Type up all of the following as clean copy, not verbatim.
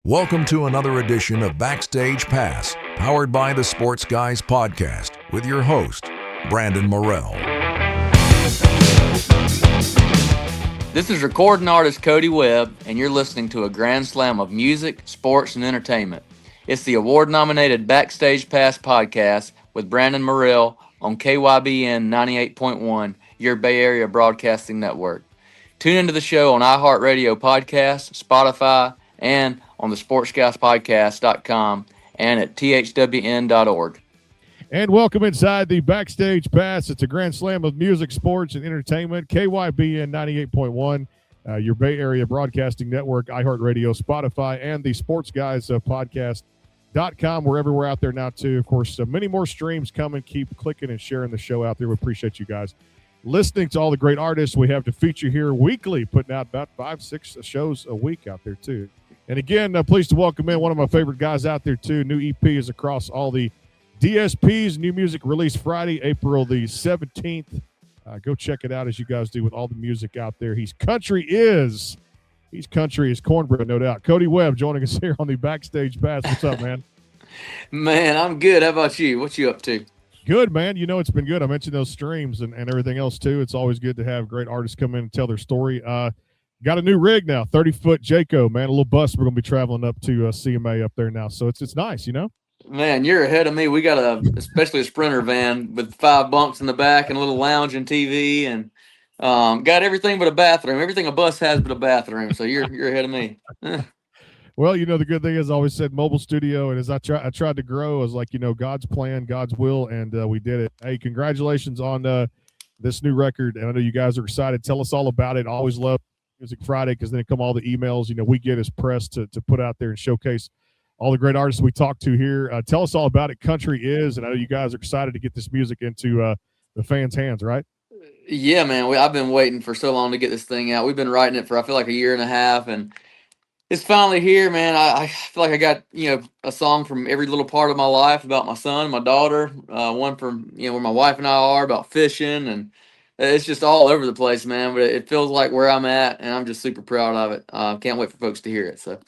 Welcome to another edition of Backstage Pass, powered by the Sports Guys Podcast, with your host, Brandon Morrell. This is recording artist Cody Webb, and you're listening to a grand slam of music, sports, and entertainment. It's the award-nominated Backstage Pass podcast with Brandon Morrell on KYBN 98.1, your Bay Area Broadcasting Network. Tune into the show on iHeartRadio Podcasts, Spotify, and on the sportsguyspodcast.com and at thwn.org. And welcome inside the Backstage Pass. It's a grand slam of music, sports, and entertainment. KYBN 98.1, your Bay Area Broadcasting Network, iHeartRadio, Spotify, and the Sports Guys Podcast.com. We're everywhere out there now, too. Of course, many more streams coming. Keep clicking and sharing the show out there. We appreciate you guys listening to all the great artists we have to feature here weekly, putting out about 5-6 shows a week out there, too. And again, pleased to welcome in one of my favorite guys out there, too. New EP is across all the DSPs. New music released Friday, April the 17th. Go check it out as you guys do with all the music out there. He's country as cornbread, no doubt. Cody Webb joining us here on the Backstage Pass. What's up, man? Man, I'm good. How about you? What you up to? Good, man. You know, it's been good. I mentioned those streams and everything else, too. It's always good to have great artists come in and tell their story. Got a new rig now, 30-foot Jayco, man. A little bus. We're going to be traveling up to CMA up there now. So it's nice, you know? Man, you're ahead of me. We got especially a Sprinter van with 5 bunks in the back and a little lounge and TV and got everything but a bathroom. Everything a bus has but a bathroom. So you're ahead of me. Well, you know, the good thing is I always said mobile studio. And as I tried to grow, I was like, you know, God's plan, God's will. And we did it. Hey, congratulations on this new record. And I know you guys are excited. Tell us all about it. Always love Music Friday because then come all the emails, you know, we get as press to put out there and showcase all the great artists we talk to here. Tell us all about it. Country is, and I know you guys are excited to get this music into the fans' hands, right? Yeah, man. I've been waiting for so long to get this thing out. We've been writing it for, I feel like, a year and a half, and it's finally here, man. I feel like I got, you know, a song from every little part of my life about my son, my daughter, one from, you know, where my wife and I are, about fishing, and it's just all over the place, man. But it feels like where I'm at, and I'm just super proud of it. Can't wait for folks to hear it. So,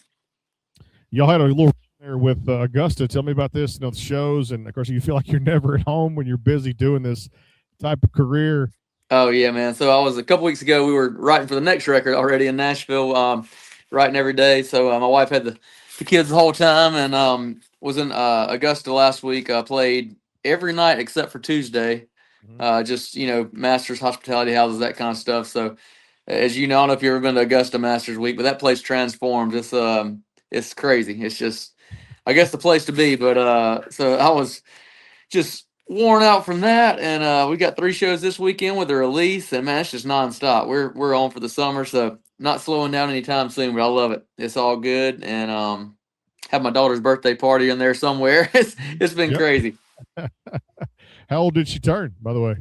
y'all had a little there with Augusta. Tell me about this, you know, the shows, and of course, you feel like you're never at home when you're busy doing this type of career. Oh yeah, man. So I was a couple weeks ago. We were writing for the next record already in Nashville, writing every day. So my wife had the kids the whole time, and was in Augusta last week. I played every night except for Tuesday. Just, you know, Masters, hospitality houses, that kind of stuff. So, as you know, I don't know if you've ever been to Augusta Masters Week, but that place transformed. It's crazy. It's just, I guess, the place to be. But so I was just worn out from that, and we got 3 shows this weekend with a release, and man, it's just nonstop. We're on for the summer, so not slowing down anytime soon. But I love it. It's all good, and have my daughter's birthday party in there somewhere. It's been crazy. How old did she turn, by the way?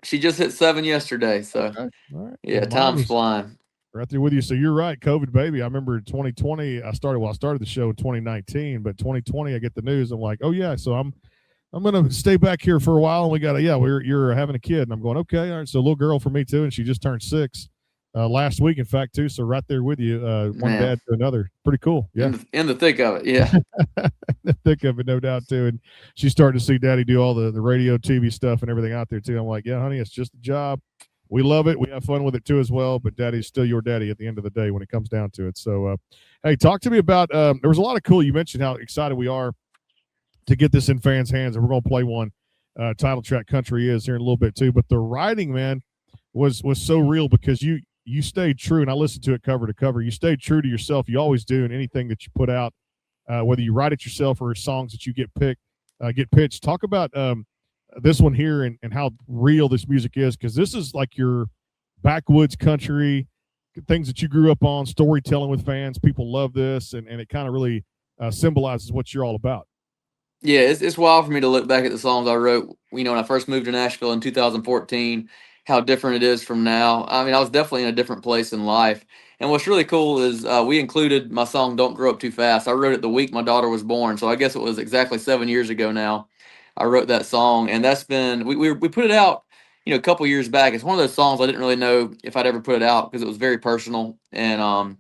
She just hit 7 yesterday. So, okay. All right. Yeah, time's flying. Right there with you. So you're right, COVID baby. I remember 2020. I started the show in 2019, but 2020 I get the news. I'm like, oh yeah. So I'm gonna stay back here for a while, and we got you're having a kid, and I'm going, okay, all right. So a little girl for me too, and she just turned 6 last week, in fact, too. So right there with you, one dad to another. Pretty cool. Yeah, in the thick of it. Yeah. The thick of it, no doubt, too. And she's starting to see daddy do all the radio, TV stuff and everything out there, too. I'm like, yeah, honey, it's just a job. We love it. We have fun with it, too, as well. But daddy's still your daddy at the end of the day when it comes down to it. So, hey, talk to me about there was a lot of cool. You mentioned how excited we are to get this in fans' hands, and we're going to play one title track, Country Is, here in a little bit, too. But the writing, man, was so real because you stayed true, and I listened to it cover to cover. You stayed true to yourself. You always do in anything that you put out. Whether you write it yourself or songs that you get pitched. Talk about this one here and how real this music is, because this is like your backwoods country, things that you grew up on, storytelling with fans. People love this, and it kind of really symbolizes what you're all about. Yeah, it's wild for me to look back at the songs I wrote, you know, when I first moved to Nashville in 2014, how different it is from now. I mean, I was definitely in a different place in life. And what's really cool is we included my song Don't Grow Up Too Fast. I wrote it the week my daughter was born. So I guess it was exactly 7 years ago now I wrote that song. And that's been, we put it out, you know, a couple years back. It's one of those songs I didn't really know if I'd ever put it out because it was very personal. And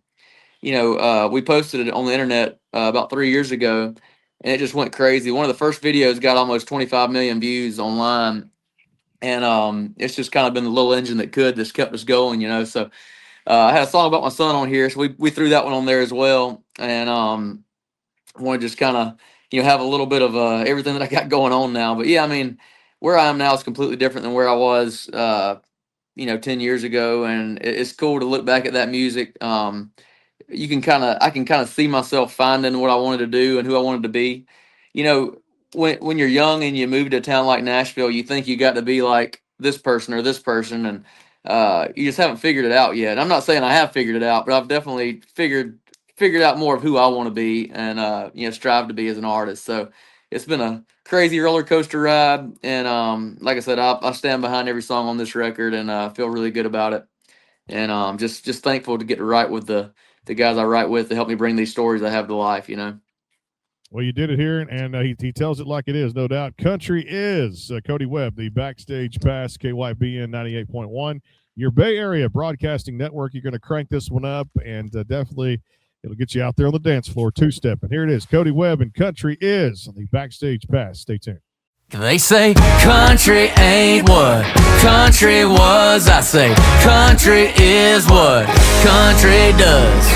we posted it on the internet about 3 years ago, and it just went crazy. One of the first videos got almost 25 million views online, and it's just kind of been the little engine that's kept us going, So I had a song about my son on here, so we threw that one on there as well, and I want to just kind of have a little bit of everything that I got going on now. But yeah, I mean, where I am now is completely different than where I was 10 years ago, and it's cool to look back at that music. I can kind of see myself finding what I wanted to do and who I wanted to be. When you're young and you move to a town like Nashville, you think you got to be like this person or this person, and you just haven't figured it out yet. I'm not saying I have figured it out, but I've definitely figured out more of who I want to be and strive to be as an artist. So it's been a crazy roller coaster ride, and like I said, I stand behind every song on this record, and feel really good about it. And just thankful to get to write with the guys I write with to help me bring these stories I have to life. Well, you did it here, and he tells it like it is, no doubt. Country is Cody Webb, the Backstage Pass, KYBN 98.1, your Bay Area broadcasting network. You're going to crank this one up, and definitely it'll get you out there on the dance floor, two-step. And here it is, Cody Webb, and Country is on the Backstage Pass. Stay tuned. They say country ain't what country was. I say country is what country does.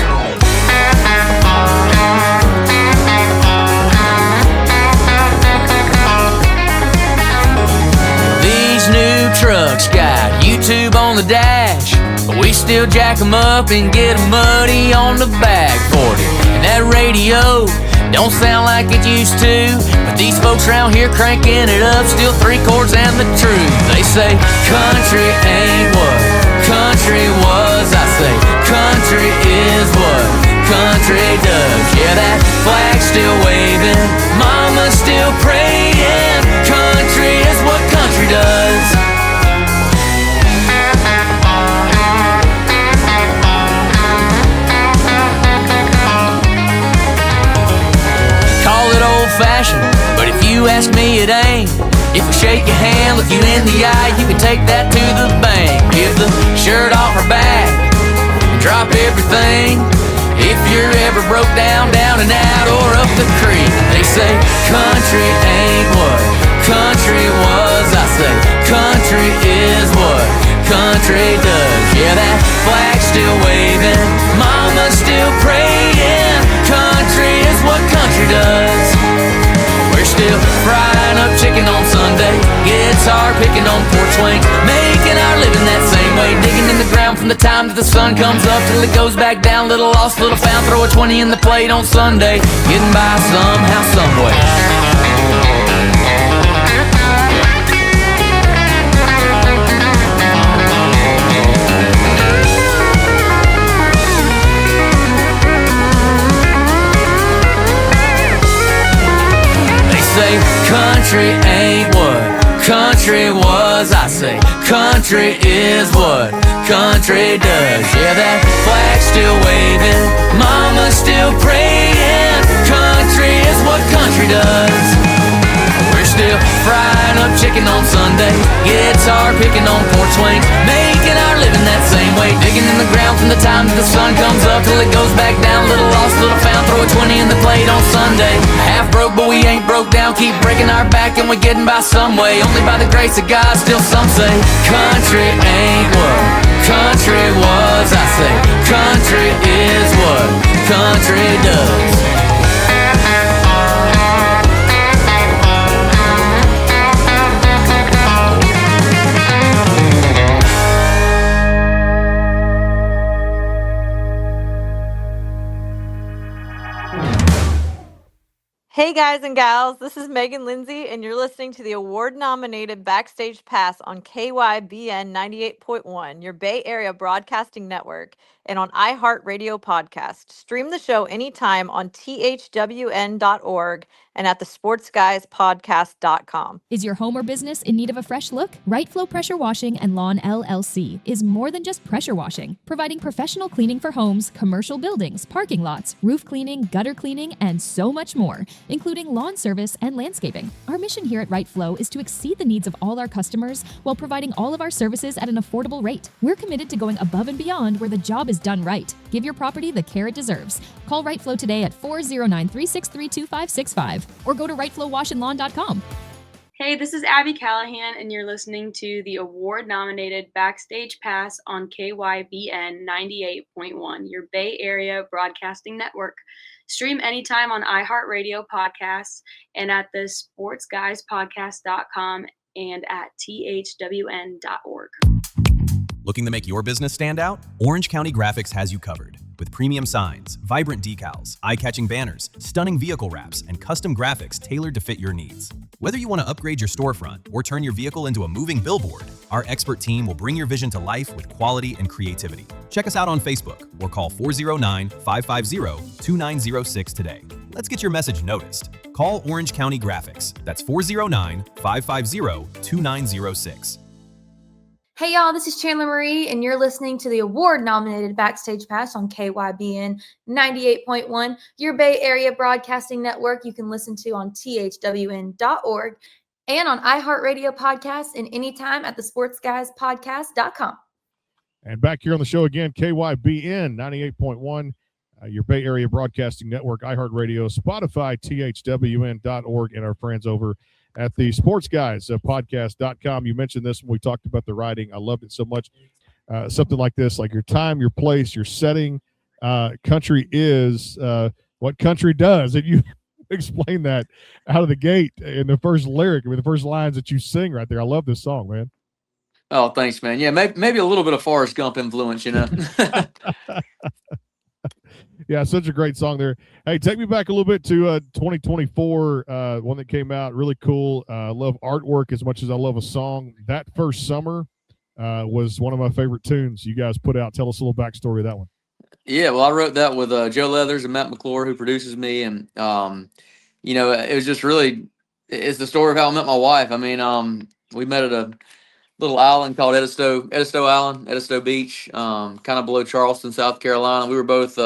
These new trucks got YouTube on the dash, but we still jack 'em up and get 'em muddy on the back 40. And that radio don't sound like it used to, but these folks around here cranking it up, still 3 chords and the truth. They say country ain't what country was. I say country is what country does. Yeah, that flag's still waving, mama's still praying. Country is what country does. Fashion, but if you ask me, it ain't. If we shake your hand, look you in the eye, you can take that to the bank. Give the shirt off her back and drop everything. If you're ever broke down and out or up the creek, they say country ain't what country was. I say country is what country does. Yeah, that flag's still waving, mama's still praying. Country is what country does. We're still frying up chicken on Sunday, guitar picking on porch swings, making our living that same way, digging in the ground from the time that the sun comes up till it goes back down. Little lost, little found, throw a 20 in the plate on Sunday, getting by somehow, someway. Say country ain't what country was. I say country is what country does. Yeah, that flag's still waving, mama's still praying. Country is what country does. We're still frying up chicken on Sunday, guitar picking on porch swings, making our living that same way, digging in the ground from the time that the sun comes up till it goes back down. Little lost, little found, throw a 20 in the plate on Sunday. Half broke, but we ain't broke down, keep breaking our back and we're getting by some way. Only by the grace of God, still some say country ain't what country was. I say country is what country does. Hey guys and gals, this is Megan Lindsay, and you're listening to the award-nominated Backstage Pass on KYBN 98.1, your Bay Area broadcasting network, and on iHeartRadio podcast. Stream the show anytime on thwn.org and at thesportsguyspodcast.com. Is your home or business in need of a fresh look? Right Flow Pressure Washing and Lawn LLC is more than just pressure washing, providing professional cleaning for homes, commercial buildings, parking lots, roof cleaning, gutter cleaning, and so much more. including lawn service and landscaping. Our mission here at Right Flow is to exceed the needs of all our customers while providing all of our services at an affordable rate. We're committed to going above and beyond where the job is done right. Give your property the care it deserves. Call Right Flow today at 409-363-2565 or go to rightflowwashandlawn.com. Hey, this is Abby Callahan, and you're listening to the award-nominated Backstage Pass on KYBN 98.1, your Bay Area broadcasting network. Stream anytime on iHeartRadio podcasts and at the sportsguyspodcast.com and at thwn.org. Looking to make your business stand out? Orange County Graphics has you covered. With premium signs, vibrant decals, eye-catching banners, stunning vehicle wraps, and custom graphics tailored to fit your needs. Whether you want to upgrade your storefront or turn your vehicle into a moving billboard, our expert team will bring your vision to life with quality and creativity. Check us out on Facebook or call 409-550-2906 today. Let's get your message noticed. Call Orange County Graphics. That's 409-550-2906. Hey y'all, this is Chandler Marie, and you're listening to the award-nominated Backstage Pass on KYBN 98.1, your Bay Area broadcasting network. You can listen to on thwn.org and on iHeartRadio podcasts and anytime at the sportsguyspodcast.com. And back here on the show again, KYBN 98.1, your Bay Area broadcasting network, iHeartRadio, Spotify, thwn.org, and our friends over at the sportsguys podcast.com. You mentioned this when we talked about the writing. I loved it so much. Something like this, like your time, your place, your setting. Country is what country does. And you explain that out of the gate in the first lyric. I mean, the first lines that you sing right there. I love this song, man. Oh, thanks, man. Yeah, maybe a little bit of Forrest Gump influence, you know. Yeah, such a great song there. Hey, take me back a little bit to 2024, one that came out really cool. I love artwork as much as I love a song. That First Summer was one of my favorite tunes you guys put out. Tell us a little backstory of that one. Yeah, well, I wrote that with Joe Leathers and Matt McClure, who produces me, and you know, it was just really, it's the story of how I met my wife. I mean, we met at a little island called Edisto Island, Edisto Beach, kind of below Charleston, South Carolina. We were both,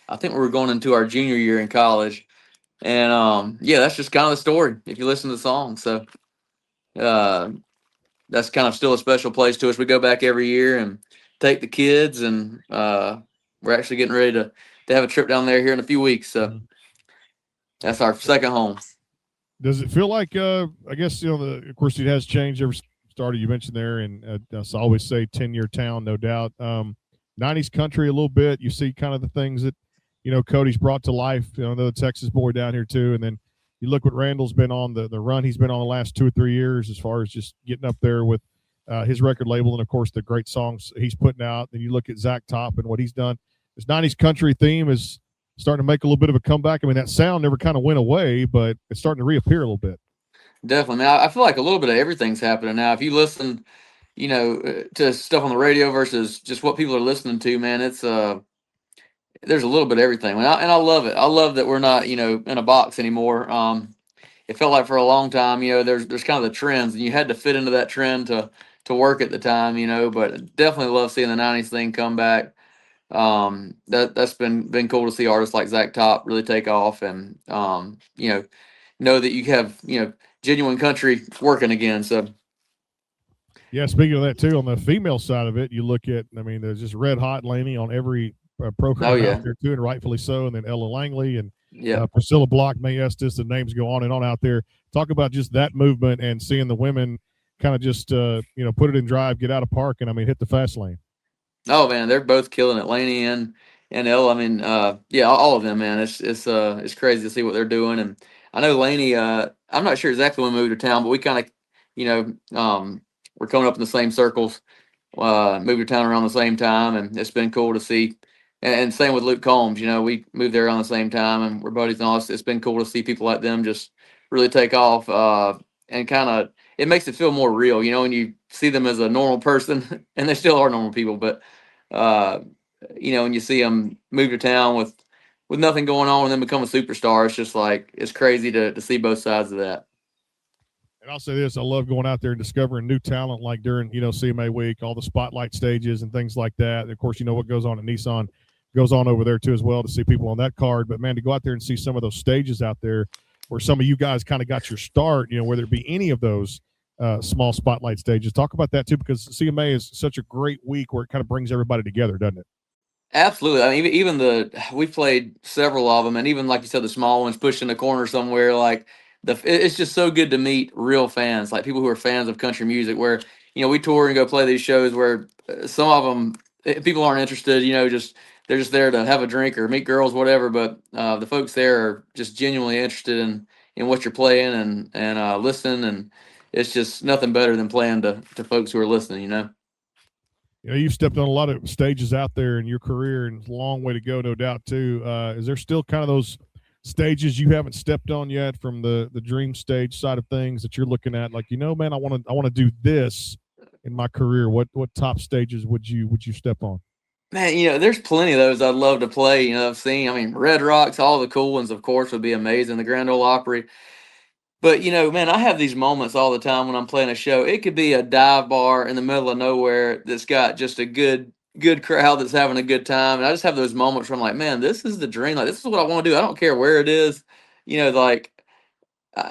I think we were going into our junior year in college, and yeah, that's just kind of the story if you listen to the song. So that's kind of still a special place to us. We go back every year and take the kids, and we're actually getting ready to have a trip down there here in a few weeks. So that's our second home. Does it feel like, I guess, you know, of course it has changed ever started. You mentioned there, and I always say 10-year town, no doubt. 90s country a little bit. You see kind of the things that, you know, Cody's brought to life. You know, the Texas boy down here too. And then you look what Randall's been on, the run he's been on the last 2 or 3 years as far as just getting up there with his record label and, of course, the great songs he's putting out. Then you look at Zach Top and what he's done. This 90s country theme is starting to make a little bit of a comeback. I mean, that sound never kind of went away, but it's starting to reappear a little bit. Definitely. Now, I feel like a little bit of everything's happening now. If you listen, you know, to stuff on the radio versus just what people are listening to, man, it's there's a little bit of everything. And I love it. I love that we're not, you know, in a box anymore. It felt like for a long time, you know, there's kind of the trends, and you had to fit into that trend to work at the time, you know. But definitely love seeing the 90s thing come back. That's been cool to see artists like Zach Top really take off, and you know that you have, you know, genuine country working again. So yeah, speaking of that too, on the female side of it, you look at, I mean, there's just Red Hot Laney on every program out there too, and rightfully so. And then Ella Langley and Priscilla Block, Mae Estes, the names go on and on out there. Talk about just that movement and seeing the women kind of just you know, put it in drive, get out of park, and I mean, hit the fast lane. Oh man, they're both killing it, Laney and Ella. I mean, yeah, all of them, man. It's crazy to see what they're doing. And I know Laney, I'm not sure exactly when we moved to town, but we kind of, you know, we're coming up in the same circles, moved to town around the same time, and it's been cool to see. And same with Luke Combs, you know, we moved there around the same time, and we're buddies and all. It's been cool to see people like them just really take off, and kind of, it makes it feel more real, you know, when you see them as a normal person, and they still are normal people, but you know, when you see them move to town with nothing going on and then become a superstar, it's just like, it's crazy to see both sides of that. And I'll say this, I love going out there and discovering new talent, like during, you know, CMA week, all the spotlight stages and things like that. And of course, you know what goes on at Nissan goes on over there too as well to see people on that card. But man, to go out there and see some of those stages out there where some of you guys kind of got your start, whether it be any of those small spotlight stages. Talk about that too, because CMA is such a great week where it kind of brings everybody together, doesn't it? Absolutely. I mean, even we've played several of them, and even like you said, the small ones pushed in the corner somewhere. Like it's just so good to meet real fans, like people who are fans of country music. Where we tour and go play these shows where some of them people aren't interested. Just they're just there to have a drink or meet girls, whatever. But the folks there are just genuinely interested in what you're playing and listen, and it's just nothing better than playing to folks who are listening. You've stepped on a lot of stages out there in your career, and it's a long way to go, no doubt, too. Is there still kind of those stages you haven't stepped on yet from the dream stage side of things that you're looking at? Like, man, I want to do this in my career. What top stages would you step on? Man, there's plenty of those I'd love to play. I've seen. I mean, Red Rocks, all the cool ones, of course, would be amazing. The Grand Ole Opry. But, man, I have these moments all the time when I'm playing a show. It could be a dive bar in the middle of nowhere that's got just a good crowd that's having a good time. And I just have those moments where I'm like, man, this is the dream. Like, this is what I want to do. I don't care where it is. Like,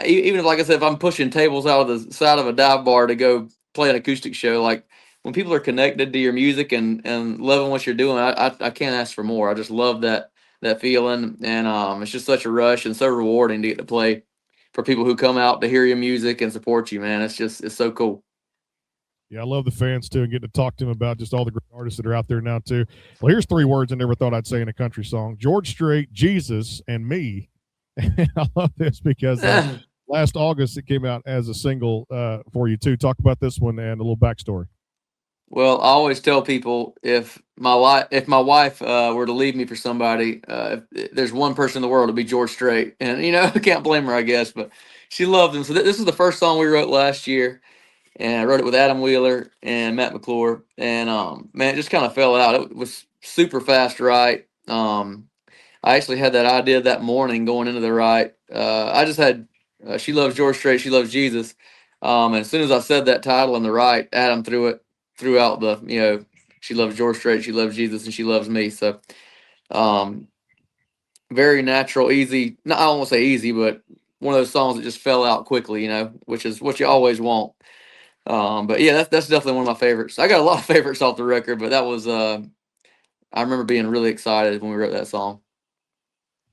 even if, like I said, if I'm pushing tables out of the side of a dive bar to go play an acoustic show, like, when people are connected to your music and loving what you're doing, I can't ask for more. I just love that feeling. And it's just such a rush and so rewarding to get to play for people who come out to hear your music and support you, man. It's so cool. Yeah, I love the fans too, and getting to talk to them about just all the great artists that are out there now too. Well, here's 3 words I never thought I'd say in a country song: George Strait, Jesus, and me. And I love this because last August it came out as a single for you too. Talk about this one and a little backstory. Well, I always tell people if my wife were to leave me for somebody, if there's one person in the world, it'd be George Strait, and I can't blame her, I guess, but she loved him. So this is the first song we wrote last year, and I wrote it with Adam Wheeler and Matt McClure, and man, it just kind of fell out. It was super fast, right? I actually had that idea that morning going into the write. I just had she loves George Strait, she loves Jesus, and as soon as I said that title in the write, Adam throughout the, she loves George Strait, she loves Jesus, and she loves me. So, very natural, easy. No, I won't say easy, but one of those songs that just fell out quickly, which is what you always want. But yeah, that's definitely one of my favorites. I got a lot of favorites off the record, but that was, I remember being really excited when we wrote that song.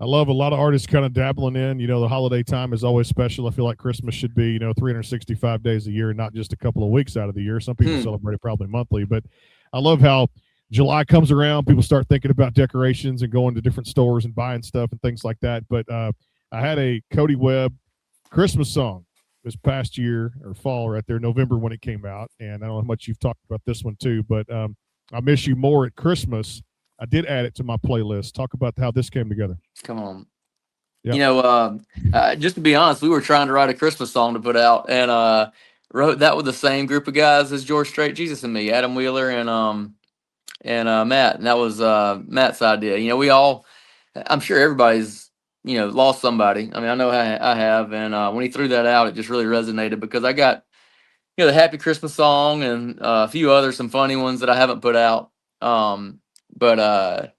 I love a lot of artists kind of dabbling in, the holiday time is always special. I feel like Christmas should be, 365 days a year, not just a couple of weeks out of the year. Some people celebrate it probably monthly, but I love how July comes around, people start thinking about decorations and going to different stores and buying stuff and things like that. But I had a Cody Webb Christmas song this past year, or fall right there, November when it came out. And I don't know how much you've talked about this one too, but I Miss You More at Christmas. I did add it to my playlist. Talk about how this came together. Come on. Yep. Just to be honest, we were trying to write a Christmas song to put out, and wrote that with the same group of guys as George Strait, Jesus, and me, Adam Wheeler and Matt, and that was Matt's idea. We all, I'm sure everybody's lost somebody. I mean, I know I have, and when he threw that out, it just really resonated because I got the Happy Christmas song and a few others, some funny ones that I haven't put out. But I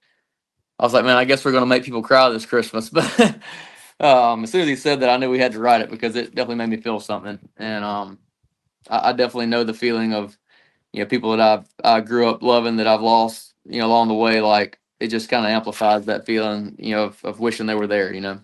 was like, man, I guess we're going to make people cry this Christmas. But as soon as he said that, I knew we had to write it because it definitely made me feel something. And I definitely know the feeling of, people that I grew up loving that I've lost, along the way. Like, it just kind of amplifies that feeling, of wishing they were there, Well,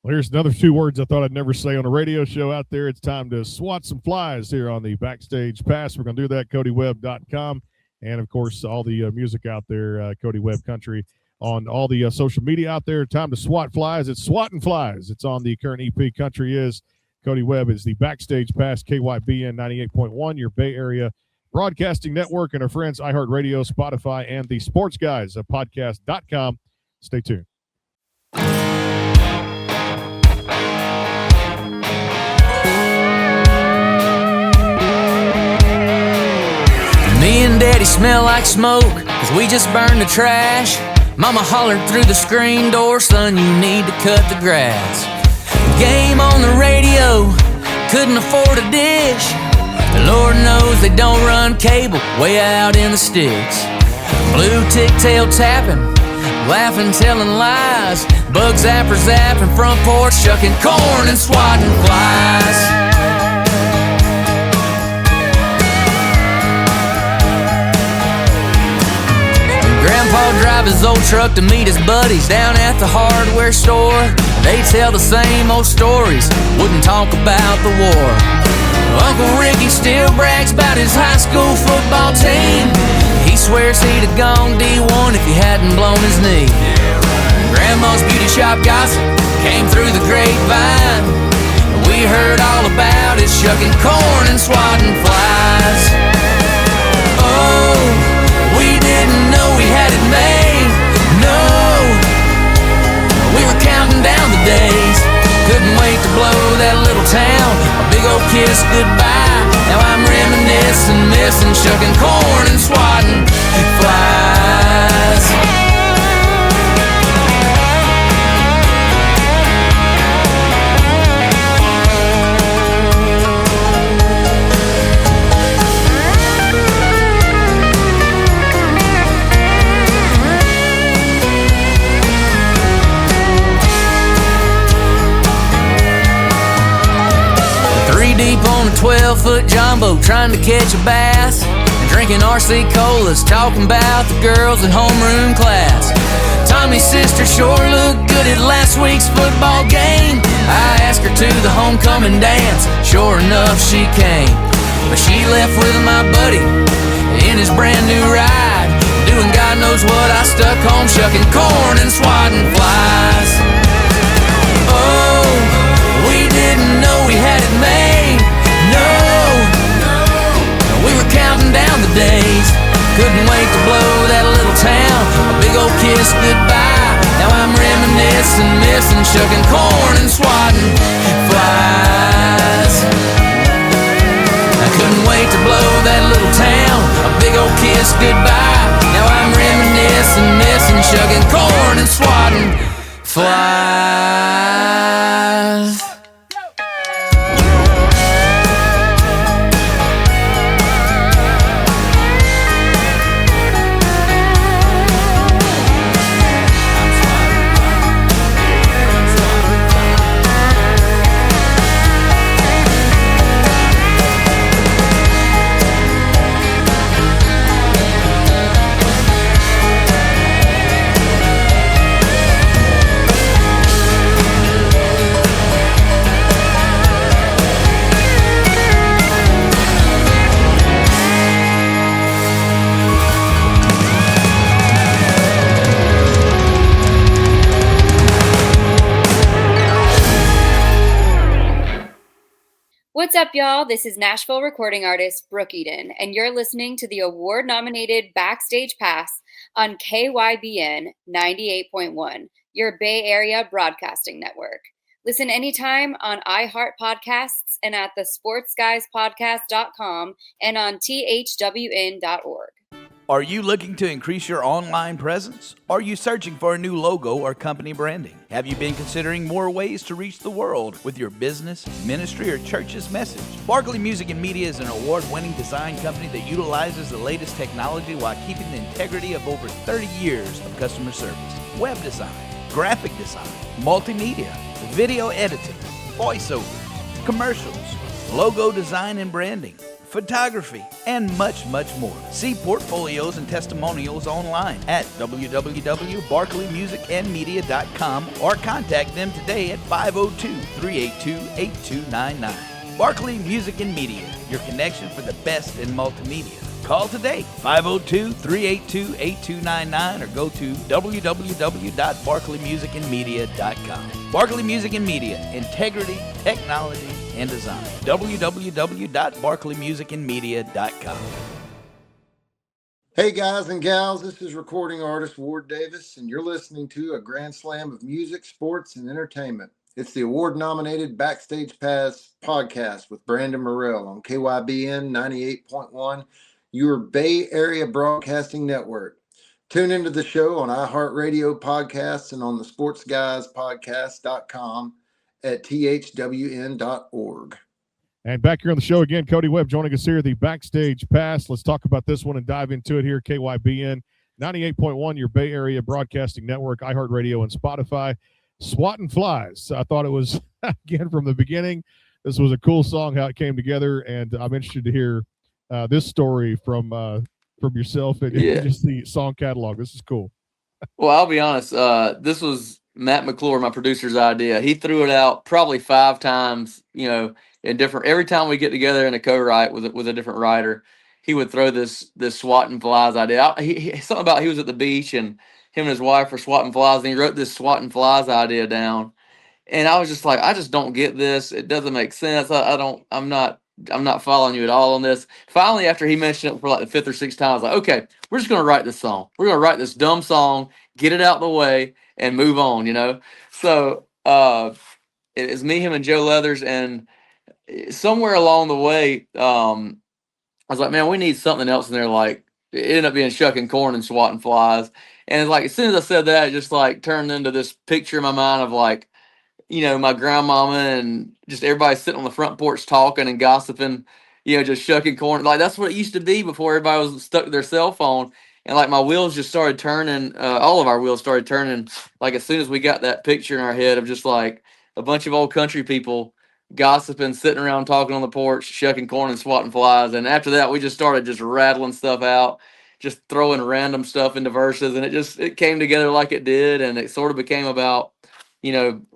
here's another 2 words I thought I'd never say on a radio show out there. It's time to swat some flies here on the Backstage Pass. We're going to do that, CodyWebb.com. And, of course, all the music out there, Cody Webb Country, on all the social media out there. Time to swat flies. It's swatting flies. It's on the current EP. Country is. Cody Webb is the Backstage Pass, KYBN 98.1, your Bay Area Broadcasting Network, and our friends iHeartRadio, Spotify, and the Sports Guys of podcast.com. Stay tuned. Me and Daddy smell like smoke, cause we just burned the trash. Mama hollered through the screen door, son, you need to cut the grass. Game on the radio, couldn't afford a dish. The Lord knows they don't run cable way out in the sticks. Blue tick tail tapping, laughing, telling lies. Bug zapper zapping, front porch shucking corn and swatting flies. Grandpa drive his old truck to meet his buddies down at the hardware store. They tell the same old stories, wouldn't talk about the war. Uncle Ricky still brags about his high school football team. He swears he'd have gone D1 if he hadn't blown his knee. Grandma's beauty shop gossip came through the grapevine. We heard all about it, shucking corn and swatting flies. Oh, we didn't know we had it made. No, we were counting down the days. Couldn't wait to blow that little town a big old kiss goodbye. Now I'm reminiscing, missing, shucking corn and swatting flies. 12-foot jumbo trying to catch a bass, and drinking RC colas, talking about the girls in homeroom class. Tommy's sister sure looked good at last week's football game. I asked her to the homecoming dance, sure enough she came. But she left with my buddy in his brand new ride, doing God knows what. I stuck home shucking corn and swatting flies. Oh, we didn't know we had it made. No, we were counting down the days. Couldn't wait to blow that little town a big old kiss goodbye. Now I'm reminiscing, missing, shucking corn and swatting flies. I couldn't wait to blow that little town a big old kiss goodbye. Now I'm reminiscing, missing, shucking corn and swatting flies. What's up, y'all? This is Nashville recording artist Brooke Eden, and you're listening to the award-nominated Backstage Pass on KYBN 98.1, your Bay Area broadcasting network. Listen anytime on iHeart Podcasts and at thesportsguyspodcast.com and on thwn.org. Are you looking to increase your online presence? Are you searching for a new logo or company branding? Have you been considering more ways to reach the world with your business, ministry, or church's message? Barkley Music and Media is an award-winning design company that utilizes the latest technology while keeping the integrity of over 30 years of customer service. Web design, graphic design, multimedia, video editing, voiceovers, commercials, logo design and branding, photography, and much, much more. See portfolios and testimonials online at www.barkleymusicandmedia.com or contact them today at 502-382-8299. Barkley Music and Media, your connection for the best in multimedia. Call today, 502-382-8299, or go to www.barkleymusicandmedia.com. Barkley Music and Media, integrity, technology, and design. www.barkleymusicandmedia.com. Hey guys and gals, this is recording artist Ward Davis, and you're listening to a grand slam of music, sports, and entertainment. It's the award-nominated Backstage Pass podcast with Brandon Morrell on KYBN 98.1, your Bay Area broadcasting network. Tune into the show on iHeartRadio podcasts and on the sportsguyspodcast.com at thwn.org. And back here on the show again, Cody Webb joining us here, the Backstage Pass. Let's talk about this one and dive into it here, KYBN 98.1, your Bay Area Broadcasting Network, iHeartRadio, and Spotify. Swatting Flies. I thought it was, again, from the beginning, this was a cool song, how it came together, and I'm interested to hear this story from yourself and just the song catalog. This is cool. Well, I'll be honest. This was Matt McClure, my producer's idea. He threw it out probably 5 times, in different. Every time we get together in a co-write with a different writer, he would throw this swatting flies idea. Something about he was at the beach and him and his wife were swatting flies, and he wrote this swatting flies idea down. And I was just like, I just don't get this. It doesn't make sense. I'm not following you at all on this. Finally, after he mentioned it for like the 5th or 6th time, I was like, okay, we're just going to write this song. We're going to write this dumb song, get it out the way, and move on, So it was me, him, and Joe Leathers. And somewhere along the way, I was like, man, we need something else in there. Like, it ended up being shucking corn and swatting flies. And like, as soon as I said that, it just like turned into this picture in my mind of like, my grandmama and just everybody sitting on the front porch talking and gossiping, just shucking corn. Like, that's what it used to be before everybody was stuck to their cell phone. And like, my wheels just started turning. All of our wheels started turning. Like, as soon as we got that picture in our head of just like a bunch of old country people gossiping, sitting around talking on the porch, shucking corn and swatting flies. And after that, we just started just rattling stuff out, just throwing random stuff into verses. And it came together like it did. And it sort of became about,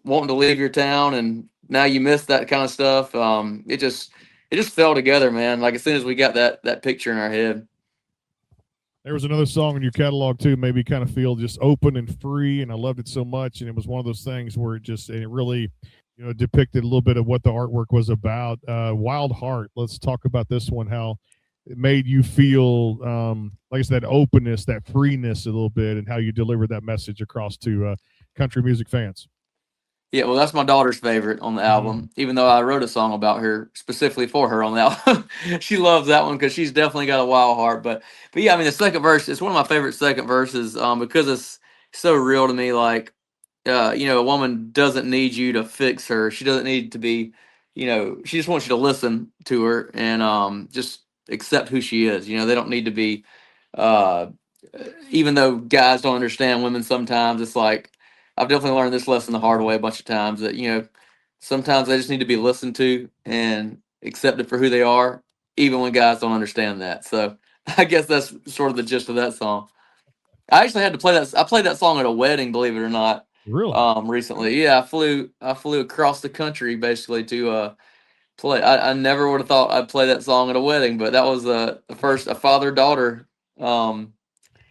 wanting to leave your town, and now you miss that kind of stuff. It just fell together, man. Like, as soon as we got that picture in our head. There was another song in your catalog too, maybe kind of feel just open and free, and I loved it so much. And it was one of those things where it really, depicted a little bit of what the artwork was about. Wild Heart. Let's talk about this one. How it made you feel, like I said, that openness, that freeness a little bit, and how you delivered that message across to country music fans. Yeah, well, that's my daughter's favorite on the album, even though I wrote a song about her specifically for her on the album. She loves that one because she's definitely got a wild heart. But yeah, I mean, the second verse, it's one of my favorite second verses because it's so real to me. Like, a woman doesn't need you to fix her. She doesn't need to be, she just wants you to listen to her and just accept who she is. They don't need to be, even though guys don't understand women sometimes, it's like, I've definitely learned this lesson the hard way a bunch of times that, sometimes they just need to be listened to and accepted for who they are, even when guys don't understand that. So I guess that's sort of the gist of that song. I actually had to play that. I played that song at a wedding, believe it or not. Really? Recently. Yeah, I flew across the country basically to play. I never would have thought I'd play that song at a wedding, but that was the first a father-daughter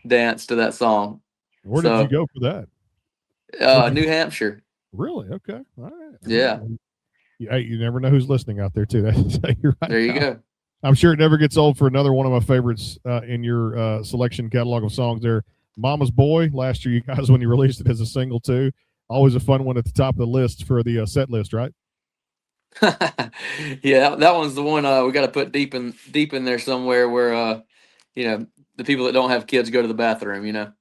dance to that song. Where did you go for that? New Hampshire. Really? Okay. All right. Yeah. Hey, you never know who's listening out there too. You're right. There you go. I'm sure it never gets old for another one of my favorites in your selection catalog of songs there. Mama's Boy. Last year, you guys, when you released it as a single too, always a fun one at the top of the list for the set list, right? Yeah, that one's the one we got to put deep in there somewhere where the people that don't have kids go to the bathroom.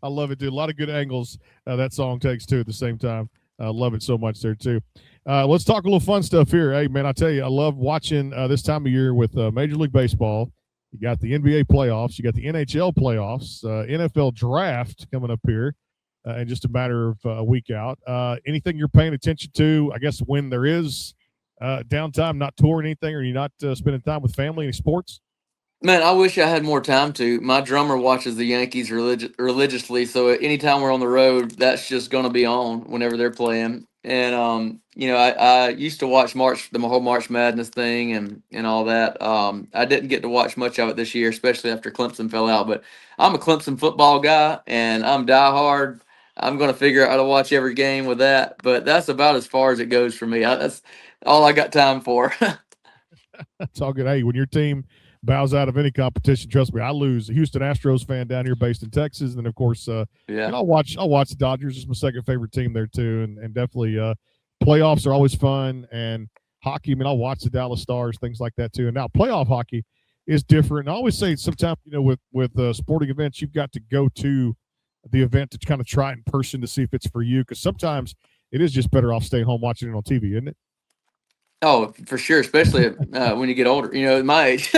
I love it, dude. A lot of good angles that song takes too at the same time. I love it so much there too. Let's talk a little fun stuff here. Hey, man, I tell you, I love watching this time of year with Major League Baseball. You got the NBA playoffs. You got the NHL playoffs. NFL draft coming up here in just a matter of a week out. Anything you're paying attention to, I guess, when there is downtime, not touring anything, or you're not spending time with family, any sports? Man, I wish I had more time to. My drummer watches the Yankees religiously, so anytime we're on the road, that's just going to be on whenever they're playing. And I used to watch the whole March Madness thing and all that. I didn't get to watch much of it this year, especially after Clemson fell out. But I'm a Clemson football guy, and I'm diehard. I'm going to figure out how to watch every game with that. But that's about as far as it goes for me. That's all I got time for. That's all good. Hey, when your team bows out of any competition, trust me, I lose. A Houston Astros fan down here based in Texas. And of course, and I'll watch the Dodgers. It's my second favorite team there too. And definitely playoffs are always fun. And hockey, I mean, I'll watch the Dallas Stars, things like that too. And now playoff hockey is different. And I always say sometimes, with sporting events, you've got to go to the event to kind of try it in person to see if it's for you. Because sometimes it is just better off staying home watching it on TV, isn't it? Oh, for sure. Especially when you get older, at my age.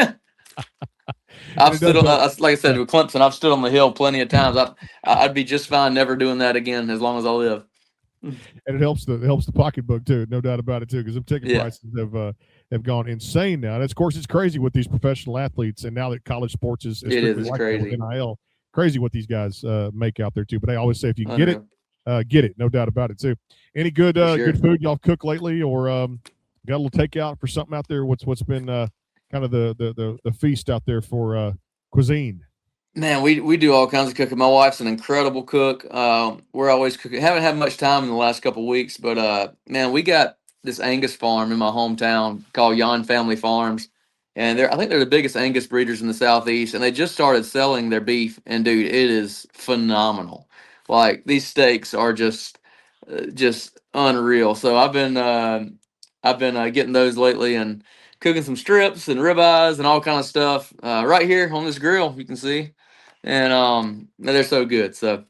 I've it stood does on, help. like I said, with Clemson, I've stood on the hill plenty of times. I'd be just fine never doing that again as long as I live. And it helps the pocketbook too, no doubt about it too, because them ticket Yeah. prices have gone insane now. And of course, it's crazy with these professional athletes, and now that college sports is It is. strictly It's like that with crazy. NIL, crazy what these guys make out there too. But I always say, if you can get it, Unreal. get it, no doubt about it too. Any good For sure. good food y'all cook lately, or got a little takeout for something out there? What's been kind of the feast out there for cuisine? Man, we do all kinds of cooking. My wife's an incredible cook. We're always cooking. Haven't had much time in the last couple of weeks, but man, we got this Angus farm in my hometown called Yon Family Farms, and I think they're the biggest Angus breeders in the Southeast, and they just started selling their beef, and dude, it is phenomenal. Like, these steaks are just unreal. So I've been getting those lately and cooking some strips and ribeyes and all kind of stuff right here on this grill. You can see. And they're so good. So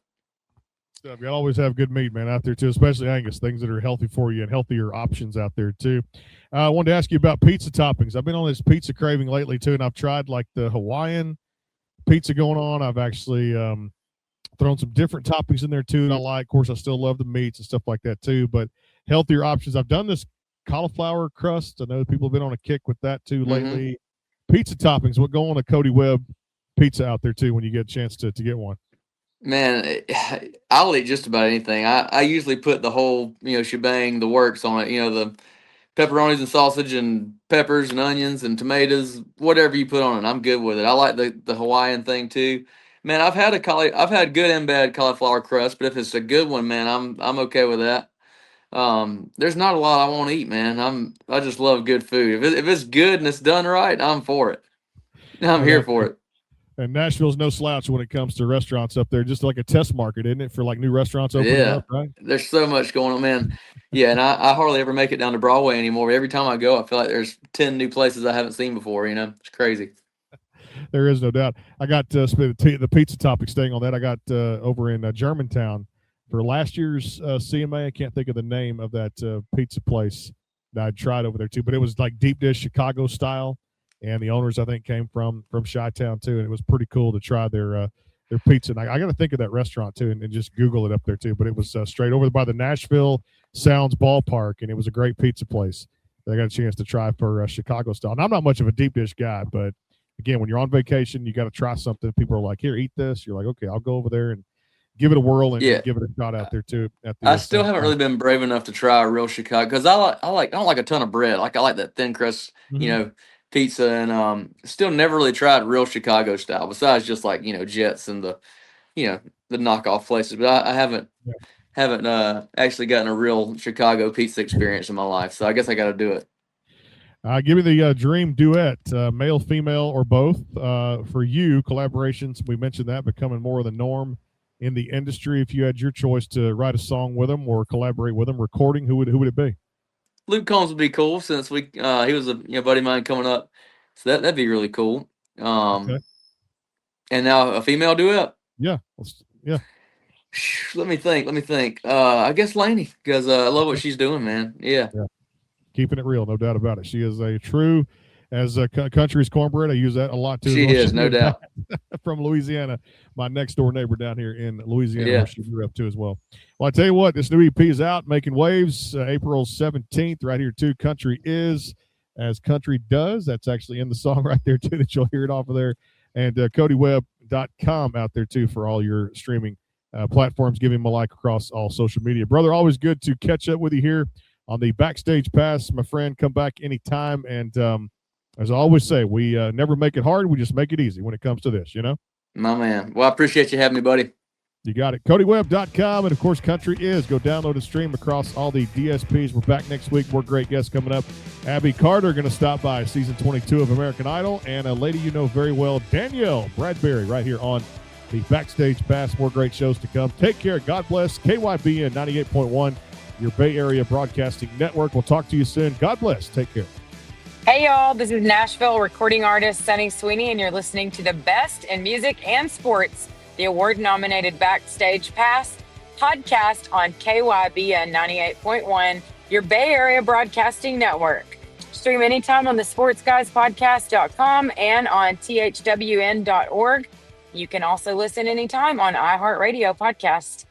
You always have good meat, man, out there too, especially Angus, things that are healthy for you and healthier options out there too. I wanted to ask you about pizza toppings. I've been on this pizza craving lately too, and I've tried like the Hawaiian pizza going on. I've actually thrown some different toppings in there too that I like. Of course, I still love the meats and stuff like that too, but healthier options. I've done this cauliflower crust. I know people have been on a kick with that too lately. Pizza toppings. What go on a Cody Webb pizza out there too when you get a chance to get one? man, I'll eat just about anything. I usually put the whole shebang, the works on it. The pepperonis and sausage and peppers and onions and tomatoes, whatever you put on it, I'm good with it. I like the Hawaiian thing too. Man, I've had good and bad cauliflower crust, but if it's a good one, man, I'm okay with that. There's not a lot I won't eat, man. I just love good food. If it's good and it's done right, I'm for it. I'm here for it. And Nashville's no slouch when it comes to restaurants up there, just like a test market, isn't it, for like new restaurants opening up, right? There's so much going on, man. Yeah, and I hardly ever make it down to Broadway anymore. Every time I go, I feel like there's 10 new places I haven't seen before, It's crazy. There is no doubt. I got the pizza topic, staying on that. I got over in Germantown for last year's CMA. I can't think of the name of that pizza place that I tried over there too, but it was like deep dish Chicago style. And the owners, I think, came from Chi-Town too, and it was pretty cool to try their pizza. And I got to think of that restaurant too, and just Google it up there too. But it was straight over by the Nashville Sounds ballpark, and it was a great pizza place that I got a chance to try for Chicago style. And I'm not much of a deep dish guy, but again, when you're on vacation, you got to try something. People are like, "Here, eat this." You're like, "Okay, I'll go over there and give it a whirl and give it a shot out there too." I still haven't really been brave enough to try a real Chicago, because I don't like a ton of bread. Like, I like that thin crust, pizza, and still never really tried real Chicago style, besides just like Jets and the knockoff places. But I haven't actually gotten a real Chicago pizza experience in my life, so I guess I got to do it. Give me the dream duet, male, female, or both. For you, collaborations, we mentioned that becoming more of the norm in the industry. If you had your choice to write a song with them or collaborate with them, recording, who would it be? Luke Combs would be cool, since he was a buddy of mine coming up, so that'd be really cool. Okay. And now a female duet. Yeah. Let me think. I guess Lainey, because I love what she's doing, man. Yeah. Keeping it real, no doubt about it. She is a true, as country's cornbread. I use that a lot too. She is, no doubt. From Louisiana, my next door neighbor down here in Louisiana, where she grew up too as well. Well, I tell you what, this new EP is out, making waves, April 17th, right here too. Country is as country does. That's actually in the song right there too, that you'll hear it off of there. And CodyWebb.com out there too for all your streaming platforms. Give him a like across all social media. Brother, always good to catch up with you here on the Backstage Pass. My friend, come back anytime. And as I always say, we never make it hard. We just make it easy when it comes to this, My man. Well, I appreciate you having me, buddy. You got it. CodyWebb.com. And, of course, Country is. Go download and stream across all the DSPs. We're back next week. More great guests coming up. Abby Carter going to stop by season 22 of American Idol. And a lady you know very well, Danielle Bradbury, right here on the Backstage Pass. More great shows to come. Take care. God bless. KYBN 98.1, your Bay Area Broadcasting Network. We'll talk to you soon. God bless. Take care. Hey, y'all. This is Nashville recording artist Sunny Sweeney, and you're listening to the best in music and sports, the award-nominated Backstage Pass podcast on KYBN 98.1, your Bay Area Broadcasting Network. Stream anytime on the sportsguyspodcast.com and on thwn.org. You can also listen anytime on iHeartRadio podcast.